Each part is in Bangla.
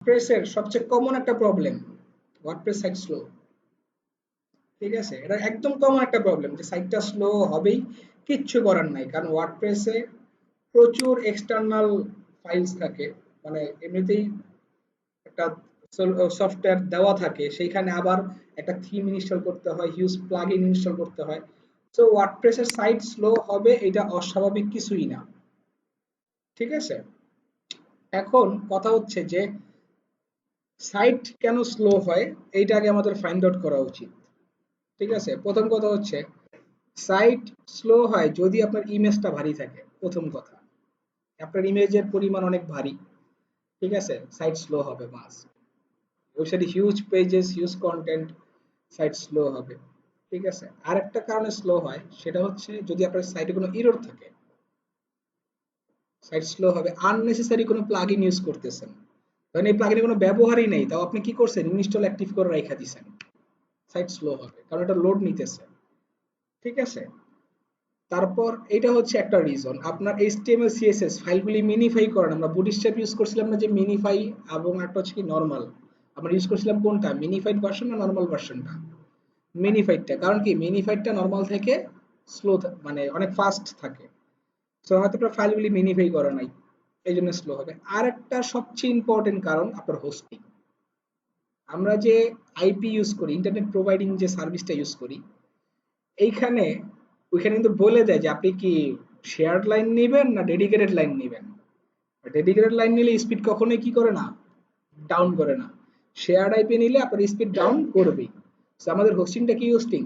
প্রেসের সবচেয়ে কমন একটা প্রবলেম, ওয়ার্ডপ্রেস সাইট স্লো। ঠিক আছে, এটা একদম কমন একটা প্রবলেম যে সাইটটা স্লো হবেই, কিচ্ছু করার নাই, কারণ ওয়ার্ডপ্রেসে প্রচুর এক্সটার্নাল ফাইলস থাকে, মানে এমনিতেই একটা সফটওয়্যার দেওয়া থাকে, সেইখানে আবার একটা থিম ইনস্টল করতে হয়, হিউজ প্লাগইন ইনস্টল করতে হয়। সো ওয়ার্ডপ্রেসের সাইট স্লো হবে এটা অস্বাভাবিক কিছুই না। ঠিক আছে, এখন কথা হচ্ছে যে সাইট কেন স্লো হয় এইটা আগে আমাদের ফাইন্ড আউট করা উচিত। ঠিক আছে, প্রথম কথা হচ্ছে সাইট স্লো হয় যদি আপনার ইমেজটা ভারী থাকে, প্রথম কথা। আপনার ইমেজের পরিমাণ অনেক ভারী, ঠিক আছে, সাইট স্লো হবে মাস। ওয়েবসাইটে huge pages, huge content, site slow হবে। ঠিক আছে, আরেকটা কারণে স্লো হয় সেটা হচ্ছে যদি আপনার সাইটে কোনো এরর থাকে, সাইট স্লো হবে। আননেসেসারি কোনো প্লাগইন ইউজ করতেছেন, ধরেন এই প্লাগইনের কোনো ব্যবহারই নেই, তাও আপনি কি করছেন, ইনস্টল অ্যাক্টিভ করে রাখা দিছেন, সাইট স্লো হবে, কারণ এটা লোড নিতেছে। ঠিক আছে, তারপর এটা হচ্ছে একটা রিজন, আপনার HTML CSS ফাইলগুলি মিনিফাই করেন। আমরা বুটস্ট্র্যাপ ইউজ করছিলাম না যে মিনিফাই, এবং একটা হচ্ছে কি নরমাল। আমরা ইউজ করছিলাম কোনটা, মিনিফাইড ভার্সন না নরমাল ভার্সনটা? মিনিফাইডটা। কারণ কি মিনিফাইডটা নরমাল থেকে স্লো, মানে অনেক ফাস্ট থাকে। সো হয়তো আপনার ফাইলগুলি মিনিফাই করা নাই, এই জন্য স্লো হবে। আর একটা সবচেয়ে ইম্পর্টেন্ট কারণ আপনার হোস্টিং। আমরা যে আইপি ইউজ করি, ইন্টারনেট প্রোভাইডিং যে সার্ভিসটা ইউজ করি, এইখানে ওইখানে কিন্তু বলে দেয় যে আপনি কি শেয়ার্ড লাইন নেবেন না ডেডিকেটেড লাইন নেবেন। ডেডিকেটেড লাইন নিলে স্পিড কখনোই কি করে না, ডাউন করে না। শেয়ার্ড আইপি নিলে আপনার স্পিড ডাউন করবেই। সো আমাদের হোস্টিংটা কি hosting,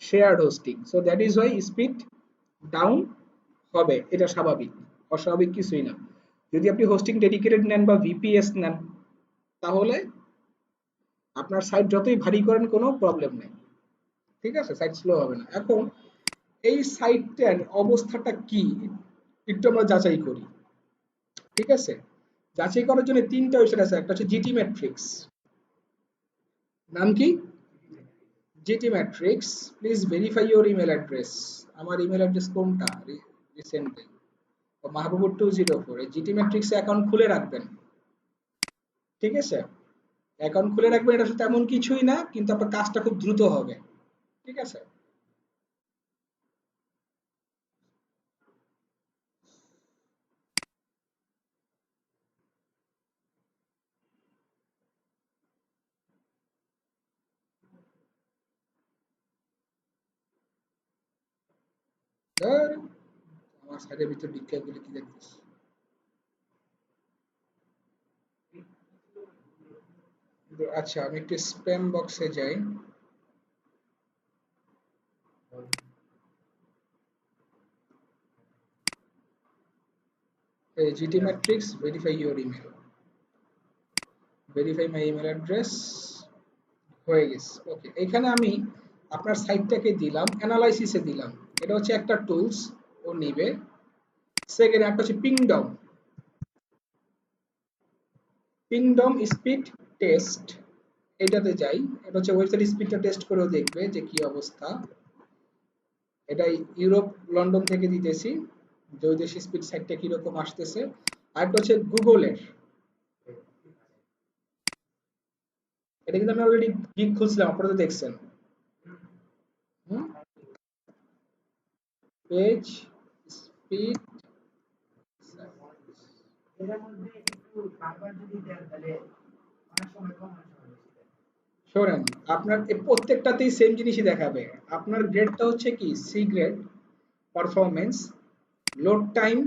shared hosting. So that is Y speed down হবে, এটা স্বাভাবিক, অস্বাভাবিক কিছুই না। যদি আপনি হোস্টিং ডেডিকেটেড নেন বা ভিপিএস নেন, তাহলে আপনার সাইট যতই ভারী করেন কোনো প্রবলেম নেই। ঠিক আছে, সাইট স্লো হবে না। এখন এই সাইটটার অবস্থাটা কি একটু আমরা যাচাই করি। ঠিক আছে, যাচাই করার জন্য তিনটা ওয়েবসাইট আছে, একটা হচ্ছে জিটি ম্যাট্রিক্স। নাম কি, GT matrix. Please verify your email address. আমার ইমেল অ্যাড্রেস কোনটা, রিসেন্টলি মাহবুবুর 204। এই জিটি ম্যাট্রিক্সে অ্যাকাউন্ট খুলে রাখবেন। ঠিক আছে, অ্যাকাউন্ট খুলে রাখবেন, এটা তেমন কিছুই না, কিন্তু আপনার কাজটা খুব দ্রুত হবে। ঠিক আছে, ধর আমার সাইডের ভিতর বিক্রিয়াগুলি কি দেখতেছি। আচ্ছা, আমি একটু স্প্যাম বক্সে যাই। এই GT matrix verify your email, verify my email address, হয়ে গেছে। ওকে, এখানে আমি আপনার সাইটটাকে দিলাম, অ্যানালাইসিসে দিলাম। এটা হচ্ছে একটা টুলস, ও নিবে। সেকেন্ড একটা হচ্ছে পিংডম, পিংডম স্পিড টেস্ট, এটাতে যাই। এটা হচ্ছে ওয়েবসাইট স্পিডটা টেস্ট করেও দেখবে যে কি অবস্থা। এটা ইউরোপ লন্ডন থেকে দিতেছি, যে ওই দেশি স্পিড সাইটটা কিরকম আসতেছে। আর একটা হচ্ছে গুগলের, এটা কিন্তু আমি অলরেডি গিগ খুলছিলাম, আপনারা তো দেখছেন। হুম, পেজ স্পিড। শোনেন, আপনার এই প্রত্যেকটাতেই সেম জিনিসই দেখাবে। আপনার গ্রেডটা হচ্ছে কি C grade, performance, load time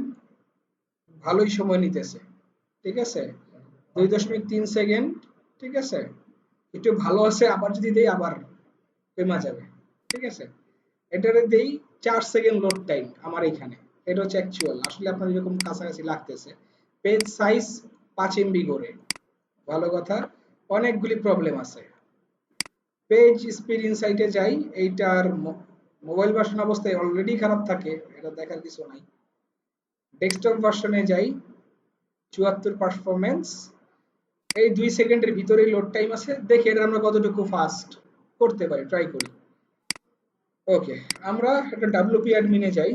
ভালোই সময় নিতেছে। ঠিক আছে, 2.3 সেকেন্ড। ঠিক আছে, একটু ভালো আছে, আবার যদি দেই আবার কমা যাবে। ঠিক আছে, এটারে দেই 4 সেকেন্ড লোড টাইম আমার এখানে। এটা হচ্ছে অ্যাকচুয়াল, আসলে আপনার এরকম কাছাকাছি লাগতেছে। পেজ সাইজ 5 MB করে, ভালো কথা। অনেকগুলি প্রবলেম আছে। পেজ স্পিড ইনসাইটে যাই, এইটার মোবাইল ভার্সন অবস্থায় অলরেডি খারাপ থাকে, এটা দেখার কিছু নাই। ডেস্কটপ ভার্সনে যাই, 74 পারফরমেন্স, এই 2 সেকেন্ডের ভিতরেই লোড টাইম আছে। দেখি এটা আমরা কতটুকু ফাস্ট করতে পারি, ট্রাই করি। ওকে, আমরা একটা ডাব্লিউপি অ্যাডমিনে যাই।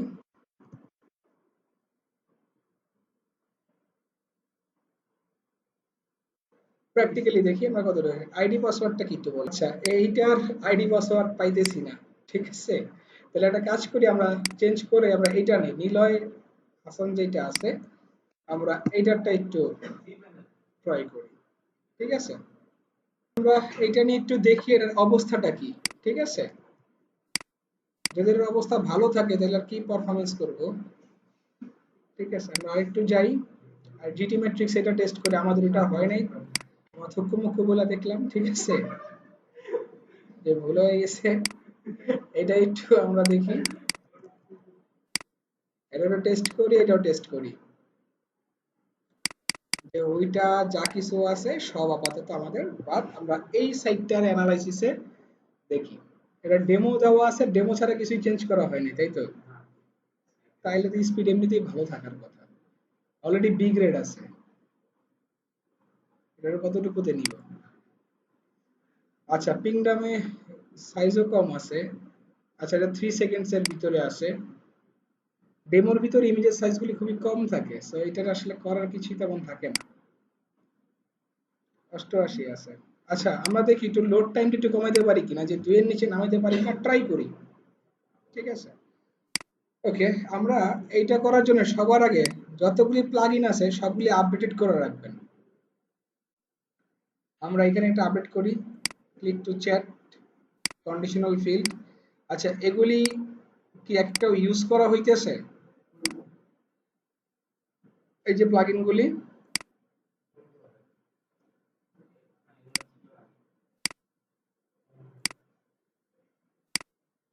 প্র্যাকটিক্যালি দেখি আমরা কতটা আইডি পাসওয়ার্ডটা কি একটু বল। আচ্ছা, এইটার আইডি পাসওয়ার্ড পাইতেছি না। ঠিক আছে, তাহলে একটা কাজ করি, আমরা চেঞ্জ করে আমরা এটা নেই, নিলয় হাসান যেটা আছে, আমরা এইটারটা একটু ট্রাই করি। ঠিক আছে, আমরা এটা নিয়ে একটু দেখি এর অবস্থাটা কি। ঠিক আছে, যদি এর অবস্থা ভালো থাকে তাহলে আর কি পারফরমেন্স করব। ঠিক আছে, আমরা আরেকটু যাই, আর জিটি ম্যাট্রিক্স এটা টেস্ট করে, আমাদের এটা হয় নাই, আমরা থুকু মুকু বলে দেখলাম। ঠিক আছে, যে ভুল হয়ে গেছে, এটা একটু আমরা দেখি, এটাও টেস্ট করি, এটাও টেস্ট করি, যে ওইটা যা কিছু আছে সব আপাতত আমাদের বাদ। আমরা এই সাইটটার অ্যানালাইসিসে দেখি, এটা ডেমো দেওয়া আছে, ডেমো ছাড়া কিছুই চেঞ্জ করা হয়নি, তাই তো? তাইলে তো স্পিড এমনিতেই ভালো থাকার কথা, অলরেডি বি গ্রেড আছে, এটার কতটুকুতে নিব? আচ্ছা, পিংডামে সাইজও কম আছে। আচ্ছা, এটা 3 সেকেন্ডস এর ভিতরে আছে, ডেমোর ভিতরে ইমেজের সাইজগুলি খুবই কম থাকে, সো এটার আসলে করার কিছুই তেমন থাকে না। 88 আছে। আচ্ছা, আমরা দেখি একটু লোড টাইমটা একটু কমাইতে পারি কিনা, যে 2 এর নিচে নামাইতে পারি কিনা ট্রাই করি। ঠিক আছে, ওকে, আমরা এইটা করার জন্য সবার আগে যতগুলি প্লাগইন আছে সবগুলি আপডেটেড করে রাখবেন। আমরা এখানে একটা আপডেট করি, click to chat, conditional field. আচ্ছা, এগুলি কি একটা ইউজ করা হইতেছে? এই যে প্লাগইন গুলি,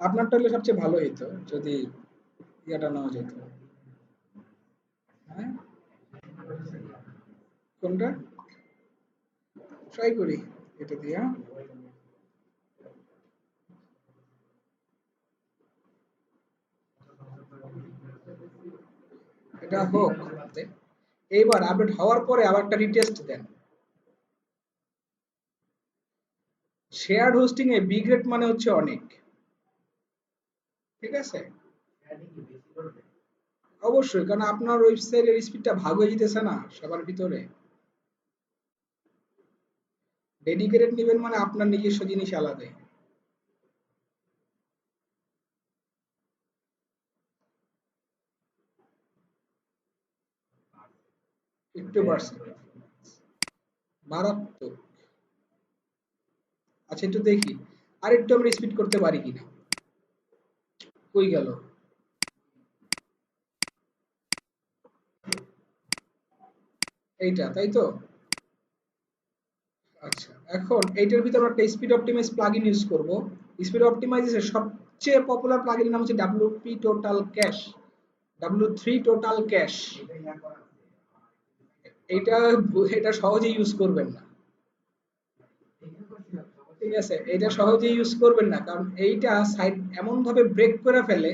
আপনারটা হলে সবচেয়ে ভালো হইতো যদি ইয়াটা নেওয়া যেত। হ্যাঁ, কোনটা ট্রাই করি, এটা দিয়া এটা হোক। এইবার আপডেট হওয়ার পরে আবার একটা retest then. Shared hosting A B grade মানে হচ্ছে অনেক। ঠিক আছে, অবশ্যই, কারণ আপনার ওয়েবসাইটের স্পিডটা ভাগ হয়ে যেতেছে না সবার ভিতরে। ডেডিকেটেড নেবেন মানে আপনার নিজস্ব জিনিস আলাদা। একটু বাড়ছে, মারাত্মক। আচ্ছা, একটু দেখি আর একটু আমরা স্পিড করতে পারি কিনা। কই গেল? এইটা তাই তো? আচ্ছা, এখন এইটার ভিতর একটা স্পিড অপটিমাইজ প্লাগইন ইউজ করব। স্পিড অপটিমাইজের সবচেয়ে পপুলার প্লাগইনের নাম হচ্ছে WP total cash, W3 total cash. এটা এটা সহজে ইউজ করবেন না। ঠিক আছে, এটা সহজে ইউজ করবেন না, কারণ এইটা সাইট এমন ভাবে ব্রেক করে ফেলে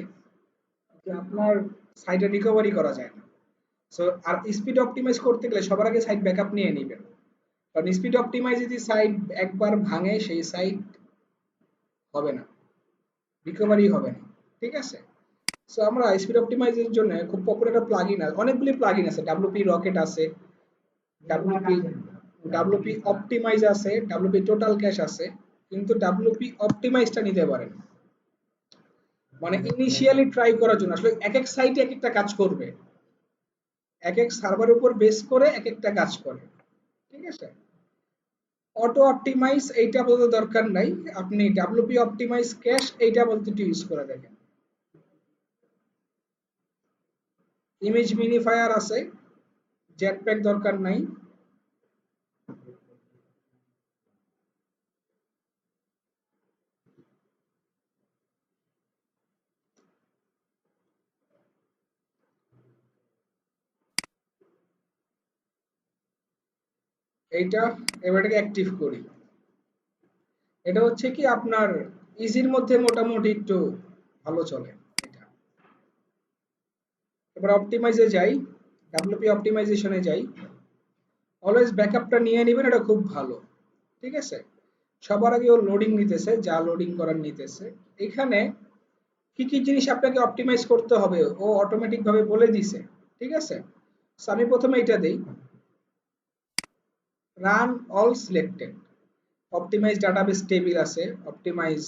যে আপনার সাইটে রিকভারি করা যায় না। সো আর স্পিড অপটিমাইজ করতে গেলে সবার আগে সাইট ব্যাকআপ নিয়ে নেবেন, কারণ স্পিড অপটিমাইজ যদি সাইট একবার ভাঙে সেই সাইট হবে না, রিকভারি হবে না। ঠিক আছে, সো আমরা স্পিড অপটিমাইজের জন্য খুব পপুলার একটা প্লাগইন আছে, অনেকগুলি প্লাগইন আছে, WP রকেট আছে, WP WP অপটিমাইজ আছে, WP টোটাল ক্যাশ আছে, কিন্তু WP অপটিমাইজটা নিতে পারেন। মানে ইনিশিয়ালি ট্রাই করার জন্য, আসলে এক এক সাইটে এক একটা কাজ করবে, এক এক সার্ভারের উপর বেস করে এক একটা কাজ করে। ঠিক আছে, অটো অপটিমাইজ এইটা আপাতত দরকার নাই, আপনি WP অপটিমাইজ ক্যাশ এইটা আপাতত একটু ইউজ করে দেখেন। ইমেজ মিনিফায়ার আছে, জেটপ্যাক দরকার নাই। এইটা এবার এটাকে অ্যাক্টিভ করি। এটা হচ্ছে কি আপনার ইজির মধ্যে মোটামুটি একটু ভালো চলে এটা। এবার অপটিমাইজে যাই, WP অপটিমাইজেশনে যাই। অলওয়েজ ব্যাকআপটা নিয়ে নেবেন, এটা খুব ভালো। ঠিক আছে, সবার আগে ও লোডিং নিতেছে, যা লোডিং করার নিতেছে। এখানে কি কি জিনিস আপনাকে অপটিমাইজ করতে হবে ও অটোমেটিক ভাবে বলে দিছে। ঠিক আছে, So আমি প্রথমে এটা দেই, run all selected, optimize database table আছে, অপটিমাইজ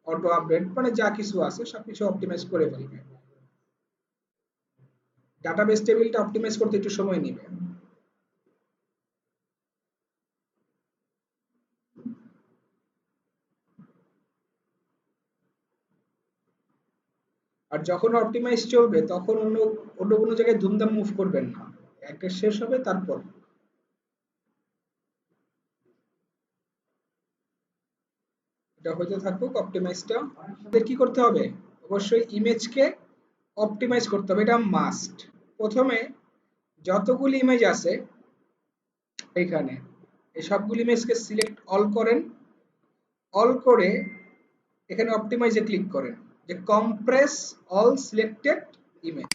অটো আপডেট, মানে যা কিছু আছে সবকিছু অপটিমাইজ করে ফেলবে। ডাটাবেস টেবিলটা অপটিমাইজ করতে একটু সময় নেবে। আর যখন অপটিমাইজ চলবে তখন অন্য অন্য কোনো জায়গায় ধুমধাম মুভ করবেন না, একটা শেষ হবে তারপর। এটা হইতে থাকুক অপটিমাইজটা। আমাদের কি করতে হবে, অবশ্যই ইমেজকে অপটিমাইজ করতে হবে, এটা মাস্ট। প্রথমে যতগুলি ইমেজ আছে এখানে, এই সবগুলি ইমেজকে সিলেক্ট অল করেন, অল করে এখানে অপটিমাইজে ক্লিক করেন, যে কম্প্রেস অল সিলেক্টেড ইমেজ।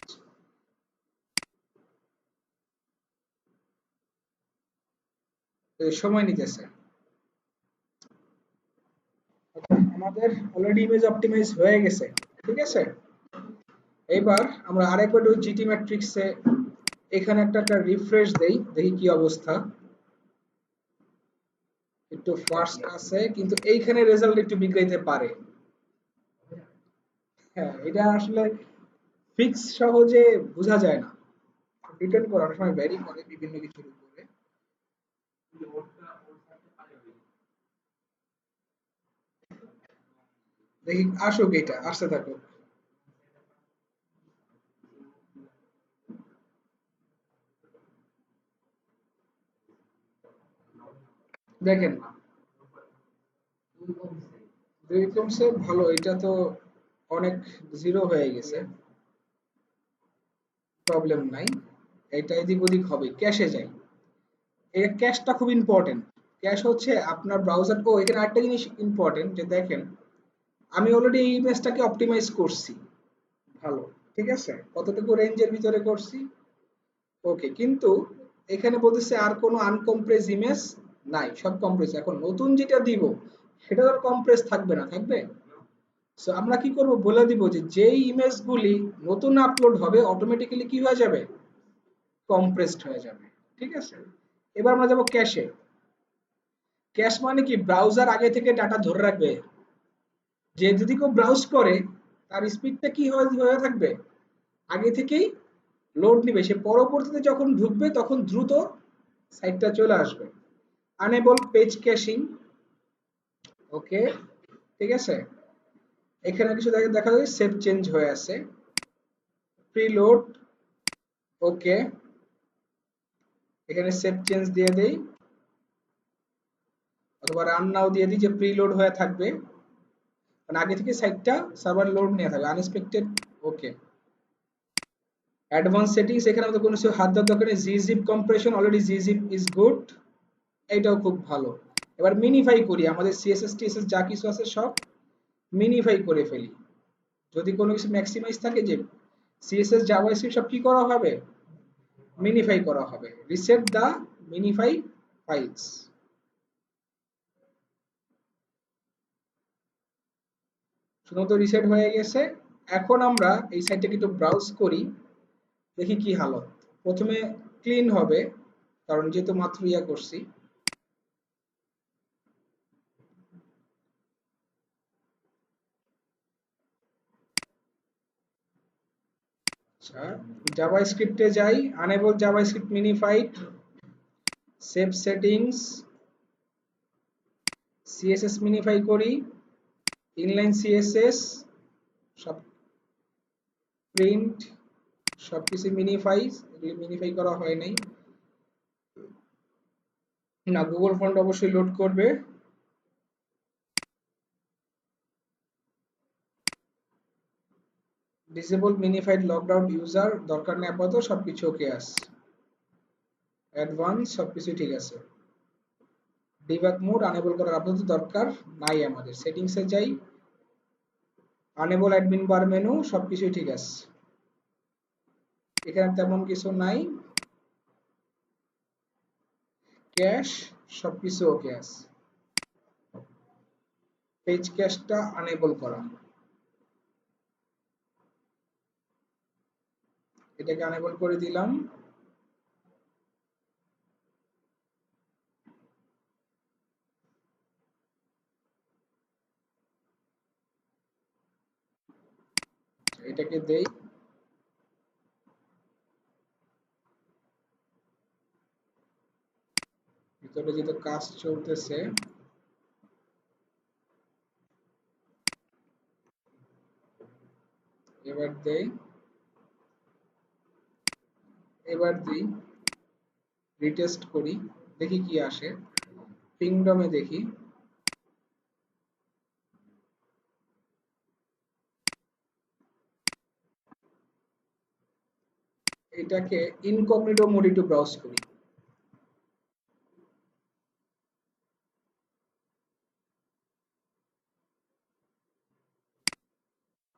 সময় নিতেছে। আমাদের অলরেডি ইমেজ অপটিমাইজ হয়ে গেছে, ঠিক আছে। এবার আমরা আরেকবার ওই জিটি ম্যাট্রিক্সে এখানে একটা রিফ্রেশ দেই, দেখি কি অবস্থা। একটু ফাস্ট আছে কিন্তু এইখানে রেজাল্ট একটু বিগড়াইতে পারে। হ্যাঁ, এটা আসলে ফিক্স সহজে বোঝা যায় না, ডিপেন্ড করে, অনেক সময় ভ্যারি করে বিভিন্ন কিছুর উপরে। দেখি আসুক, এটা আসতে থাকুক। দেখেন দুই কমছে, ভালো, এটা তো অনেক জিরো হয়ে গেছে, প্রবলেম নাই। এটা এদিক ওদিক হবে, ক্যাশে যাই। এই ক্যাশটা খুব ইম্পর্টেন্ট। ক্যাশ হচ্ছে আপনার ব্রাউজার। ও এখানে আরেকটা জিনিস ইম্পর্টেন্ট, যে দেখেন আমি অলরেডি এই ইমেজটাকে অপটিমাইজ করছি, ভালো, ঠিক আছে, কতটুকু রেঞ্জের ভিতরে করছি, ওকে। কিন্তু এখানে বলতেছে আর কোনো আনকম্প্রেস ইমেজ নাই, সব কম্প্রেস। এখন নতুন যেটা দিব সেটা তো কম্প্রেস থাকবে না, থাকবে। সো আমরা কি করব, বলে দিব যে যেই ইমেজগুলি নতুন আপলোড হবে অটোমেটিক্যালি কি হয়ে যাবে, কম্প্রেসড হয়ে যাবে, ঠিক আছে। এবার আমরা যাব ক্যাশে। ক্যাশ মানে কি, ব্রাউজার আগে থেকে ডাটা ধরে রাখবে, যে যদি কেউ ব্রাউজ করে তার স্পিডটা কি হয়ে থাকবে, আগে থেকেই লোড নিবে, সে পরবর্তীতে যখন ঢুকবে তখন দ্রুত সাইটটা চলে আসবে। আনেবল পেজ ক্যাশিং, ওকে, ঠিক আছে। এখানে কিছু দেখা যায় সেভ চেঞ্জ হয়ে আছে, প্রিলোড, ওকে, এখানে সেভ চেঞ্জ দিয়ে দেই, অথবা রান নাও দিয়ে দিই, যে প্রিলোড হয়ে থাকবে, মানে আগে থেকে সাইটটা সার্ভার লোড নিয়ে থাকবে আনএক্সপেক্টেড, ওকে। অ্যাডভান্স সেটিংস, এখানে আমাদের কোনো কিছু হাত দেওয়ার দরকার নেই, জিজিপ কম্প্রেশন অলরেডি জিজিপ ইজ গুড, এইটাও খুব ভালো। এবার মিনিফাই করি, আমাদের সিএসএস টিএসএস যা কিছু আছে সব মিনিফাই করে ফেলি। যদি কোনো কিছু ম্যাক্সিমাইজ থাকে, যে সিএসএস জাভাস্ক্রিপ্ট সব কি করা হবে, মিনিফাই করা হবে। রিসেট দা মিনিফাই ফাইলস, শুধুমাত্র রিসেট হয়ে গেছে। এখন আমরা এই সাইটটাকে একটু ব্রাউজ করি, দেখি কি হালত। প্রথমে ক্লিন হবে, কারণ যেহেতু মাত্র ইয়া করছি। আচ্ছা, জাভাস্ক্রিপ্টে যাই, unable JavaScript minified, save settings, CSS মিনিফাই করি, ইনলাইন সিএসএস সব, প্রিন্ট সবকিছু মিনিফাই, মিনিফাই করা হয় নাই, না গুগল ফন্ট অবশ্যই লোড করবে। Disable minified locked out user দরকার নেই আপাতত, সবকিছু ওকে আছে। অ্যাডভান্স সবকিছু ঠিক আছে। ডিবাগ মোড আনেবল করার আপাতত দরকার নাই আমাদের। সেটিংসে যাই, আনেবল অ্যাডমিন বার মেনু, সবকিছুই ঠিক আছে, এখানে তেমন কিছু নাই। ক্যাশ সবকিছু ওকে আছে। পেজ ক্যাশটা আনেবল করা, এটাকে আনেবল করে দিলাম। এটাকে দেই, ভিতরে যেহেতু কাজ চলতেছে এবার দেই, এবার দিই, রিটেস্ট করি, দেখি কি আসে, পিংডমে দেখি, এটাকে ইনকগনিটো মোড একটু ব্রাউজ করি,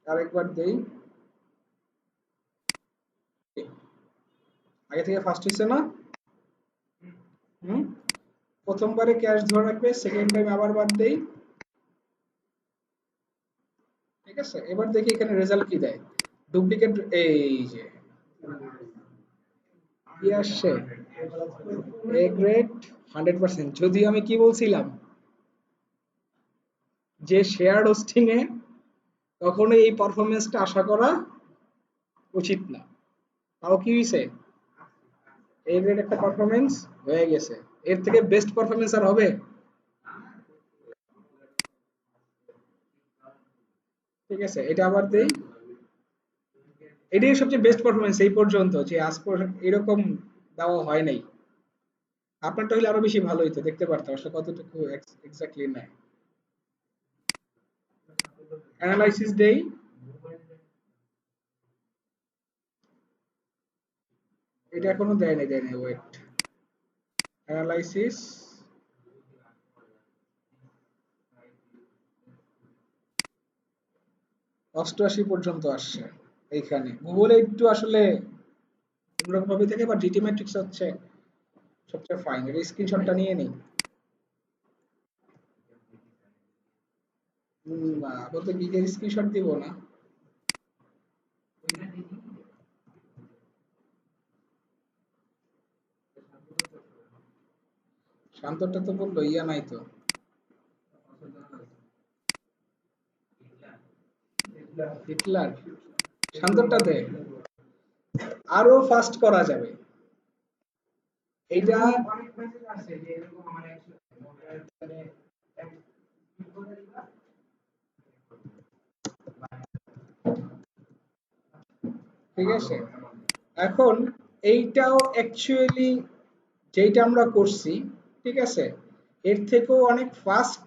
আরেকবার দেই, আগে থেকে ফার্স্ট হয়েছে না? হুম, প্রথমবারে ক্যাশ ধরে রাখবে, সেকেন্ড টাইম আবার বাদ দেই, ঠিক আছে। এবার দেখি এখানে রেজাল্ট কি দেয়, ডুপ্লিকেট, এই যে কি আসছে, এ গ্রেড 100%। যদিও আমি কি বলছিলাম যে শেয়ার্ড হোস্টিং এ কখনো এই পারফরমেন্সটা আশা করা উচিত না, তাও কি হয়েছে, এ গ্রেড একটা পারফরমেন্স হয়ে গেছে, এর থেকে বেস্ট পারফরমেন্স আর হবে? ঠিক আছে, এটা আবার দেই, এটাই সবচেয়ে বেস্ট পারফরমেন্স এই পর্যন্ত, যে আজ পর্যন্ত এরকম দেওয়া হয় নাই। আপনারটা হলে আরো বেশি ভালো হইতো, দেখতে পারতাম আসলে কতটুকু এক্স্যাক্টলি নেয়। অ্যানালাইসিস দেই, এটা এখনো দেয় নাই, ওয়েট, অ্যানালাইসিস 88 পর্যন্ত আসছে। এইখানে গুগলে একটু আসলে অন্যরকম ভাবে থাকে, বা জিটি ম্যাট্রিক্স হচ্ছে সবচেয়ে ফাইন। এর স্ক্রিনশটটা নিয়ে নিই। না, বলতে গিগের স্ক্রিনশট দিব না। শান্তরটা তো বললো ইয়া নাই তো, হিটলার, শান্তরটা দে, আরো ফাস্ট করা যাবে এইটা। ঠিক আছে, এখন এইটাও অ্যাকচুয়ালি যেইটা আমরা করছি, ঠিক আছে, এর থেকেও অনেক ফাস্ট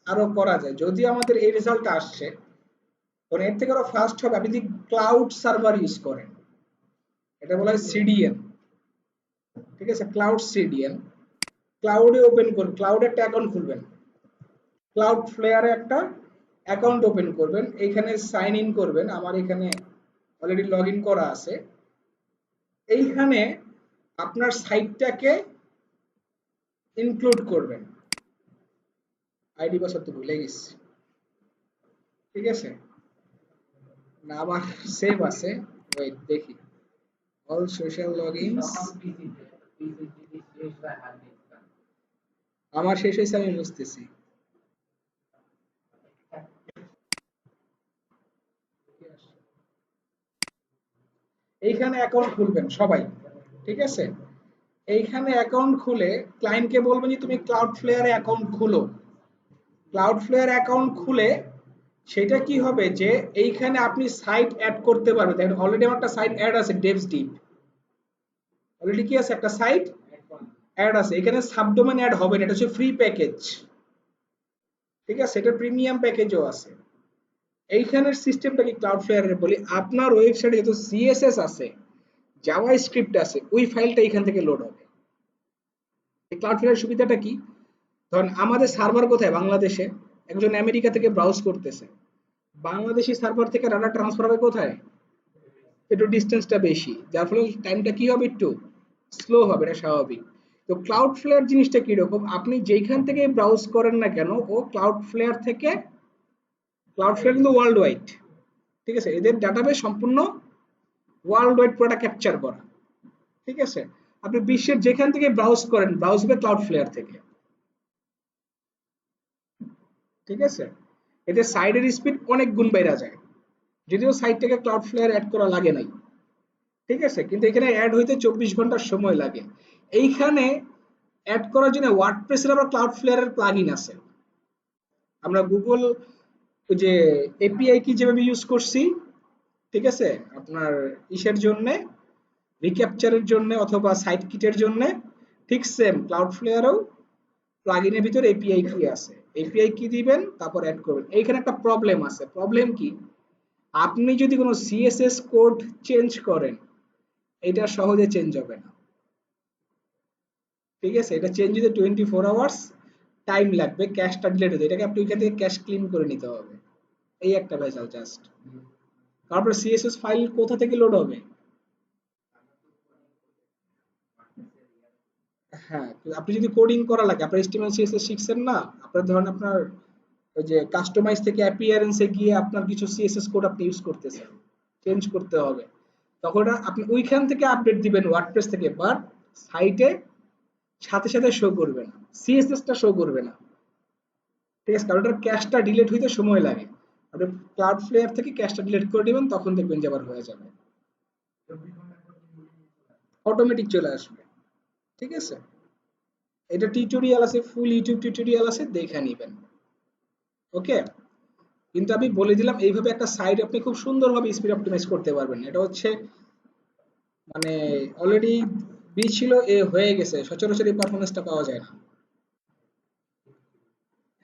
আরো করা যায় যদি আমাদের এই রেজাল্টটা আসছে। কারণ এর থেকে আরো ফাস্ট হবে আপনি যদি ক্লাউড সার্ভার ইউজ করেন, এটা বলা হয় সিডিএন, ঠিক আছে, ক্লাউড সিডিএন। ক্লাউডে ওপেন করুন, ক্লাউডে একটা অ্যাকাউন্ট খুলবেন, ক্লাউড ফ্লেয়ারে একটা অ্যাকাউন্ট ওপেন করবেন, এইখানে সাইন ইন করবেন, আমার এখানে অলরেডি লগ ইন করা আছে। এইখানে আপনার সাইটটাকে ইনক্লুড করবেন, আইডি পাসওয়ার্ড তো ভুলে গেছি, ঠিক আছে, না আমার সেভ আছে, ওয়েট দেখি, অল সোশ্যাল লগইনস, আমার শেষ হয়েছে আমি বুঝতেছি। এইখানে অ্যাকাউন্ট খুলবেন সবাই, ঠিক আছে, এইখানে অ্যাকাউন্ট খুলে ক্লায়েন্টকে বলবেন যে তুমি ক্লাউড ফ্লেয়ারে অ্যাকাউন্ট খুলো। ক্লাউড ফ্লেয়ার অ্যাকাউন্ট খুলে সেটা কি হবে যে এইখানে আপনি সাইট অ্যাড করতে পারবেন। দেখেন অলরেডি আমার একটা সাইট অ্যাড আছে, ডেভস ডিপ, অলরেডি কি আছে, একটা সাইট অ্যাড আছে। এখানে সাবডোমেন অ্যাড হবে না, এটা হচ্ছে ফ্রি প্যাকেজ, ঠিক আছে, এটা প্রিমিয়াম প্যাকেজও আছে। এইখানের সিস্টেমটা কি ক্লাউড ফ্লেয়ারের বলি, আপনার ওয়েবসাইটে যত সিএসএস আছে, জাভা স্ক্রিপ্ট আছে, ওই ফাইলটা এখান থেকে লোড হবে। এই ক্লাউড ফ্লেয়ারের সুবিধাটা কি, ধরেন আমাদের সার্ভার কোথায়, বাংলাদেশে, একজন আমেরিকা থেকে ব্রাউজ করতেছে, বাংলাদেশি সার্ভার থেকে ডাটা ট্রান্সফার হবে কোথায়, একটু ডিস্টেন্সটা বেশি, যার ফলে টাইমটা কি হবে, একটু স্লো হবে, এটা স্বাভাবিক। তো ক্লাউড ফ্লেয়ার জিনিসটা কি রকম, আপনি যেখান থেকে ব্রাউজ করেন না কেন, ও ক্লাউড ফ্লেয়ার থেকে, ক্লাউড ফ্লেয়ার কিন্তু ওয়ার্ল্ড ওয়াইড, ঠিক আছে, এদের ডাটাবেস সম্পূর্ণ ওয়ার্ল্ড ওয়াইড পুরোটা ক্যাপচার করা, ঠিক আছে। আপনি বিশ্বের যেখান থেকে ব্রাউজ করেন, ব্রাউজ হবে ক্লাউড ফ্লেয়ার থেকে, ঠিক আছে। এতে সাইডের স্পিড অনেক গুণ বেড়ে যায়। যদিও সাইটটাকে ক্লাউডফ্লেয়ার অ্যাড করা লাগে নাই, ঠিক আছে, কিন্তু এখানে অ্যাড হইতে 24 ঘন্টার সময় লাগে। এইখানে অ্যাড করার জন্য ওয়ার্ডপ্রেসের আবার ক্লাউডফ্লেয়ারের প্লাগইন আছে। আমরা গুগল ওই যে এপিআই কি যেভাবে ইউজ করছি, ঠিক আছে, আপনার ইসের জন্য, রিক্যাপচারের জন্য অথবা সাইট কিটের জন্য, ঠিক সেম ক্লাউডফ্লেয়ারেও প্লাগইনের ভিতর এপিআই কি আছে। এপিআই কি দিবেন, তারপর অ্যাড করবেন। এইখানে একটা প্রবলেম আছে। প্রবলেম কি? আপনি যদি কোনো সিএসএস কোড চেঞ্জ করেন, এটা সহজে চেঞ্জ হবে না, ঠিক আছে, এটা চেঞ্জ হতে 24 আওয়ার্স টাইম লাগবে, ক্যাশটা ডিলিট হতে, এটাকে আপনি ওইখান থেকে ক্যাশ ক্লিন করে নিতে হবে। এই একটা ভেজাল জাস্ট। তারপর সিএসএস ফাইল কোথা থেকে লোড হবে? হ্যাঁ, আপনি যদি কোডিং করা লাগে, আপনার HTML CSS শিখছেন না, আপনার ধরেন আপনার ওই যে কাস্টমাইজ থেকে অ্যাপিয়ারেন্সে গিয়ে আপনার কিছু সিএসএস কোড আপনি ইউজ করতেছেন, চেঞ্জ করতে হবে, তখন আপনি ওইখান থেকে আপডেট দিবেন ওয়ার্ডপ্রেস থেকে, বাট সাইটে সাথে সাথে শো করবে না, সিএসএসটা শো করবে না, ঠিক আছে, কারণ ওটার ক্যাশটা ডিলিট হইতে সময় লাগে। আপনি ক্লাউড ফ্লেয়ার থেকে ক্যাশটা ডিলিট করে দিবেন, তখন দেখবেন যে আবার হয়ে যাবে, অটোমেটিক চলে আসবে, ঠিক আছে। এটা টিউটোরিয়াল আছে, ফুল ইউটিউব টিউটোরিয়াল আছে, দেখে নিবেন। ওকে, কিন্তু আমি বলে দিলাম এইভাবে একটা সাইট আপনি খুব সুন্দরভাবে স্পিড অপটিমাইজ করতে পারবেন। এটা হচ্ছে মানে অলরেডি বি ছিল, এ হয়ে গেছে, সচরাচর এই পারফরমেন্সটা পাওয়া যায় না।